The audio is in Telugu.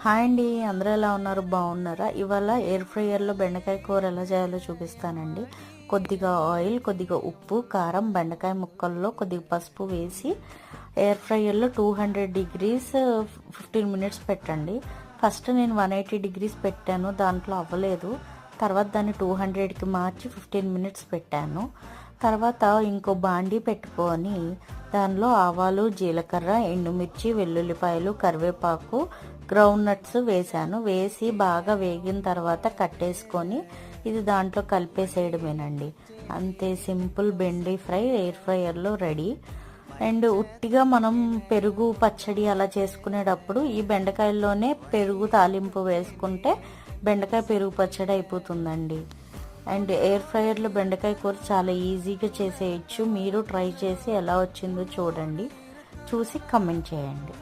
హాయ్ అండి, అందరూ ఎలా ఉన్నారు? బాగున్నారా? ఇవాళ ఎయిర్ ఫ్రైయర్లో బెండకాయ కూర ఎలా చేయాలో చూపిస్తానండి. కొద్దిగా ఆయిల్, కొద్దిగా ఉప్పు, కారం, బెండకాయ ముక్కల్లో కొద్దిగా పసుపు వేసి ఎయిర్ ఫ్రైయర్లో 200 డిగ్రీస్ 15 మినిట్స్ పెట్టండి. ఫస్ట్ నేను 180 డిగ్రీస్ పెట్టాను, దాంట్లో అవ్వలేదు. తర్వాత దాన్ని 200కి మార్చి 15 మినిట్స్ పెట్టాను. తర్వాత ఇంకో బాండీ పెట్టుకొని దానిలో ఆవాలు, జీలకర్ర, ఎండుమిర్చి, వెల్లుల్లిపాయలు, కరివేపాకు, గ్రౌండ్ నట్స్ వేసాను. వేసి బాగా వేగిన తర్వాత కట్టేసుకొని ఇది దాంట్లో కలిపేసేయడమేనండి. అంతే, సింపుల్ బెండి ఫ్రై ఎయిర్ ఫ్రైయర్లో రెడీ. అండ్ ఉట్టిగా మనం పెరుగు పచ్చడి అలా చేసుకునేటప్పుడు ఈ బెండకాయల్లోనే పెరుగు తాలింపు వేసుకుంటే బెండకాయ పెరుగు పచ్చడి అయిపోతుందండి. అండ్ ఎయిర్ ఫ్రైయర్లో బెండకాయ కూర చాలా ఈజీగా చేసేయచ్చు. మీరు ట్రై చేసి ఎలా వచ్చిందో చూడండి, చూసి కమెంట్ చేయండి.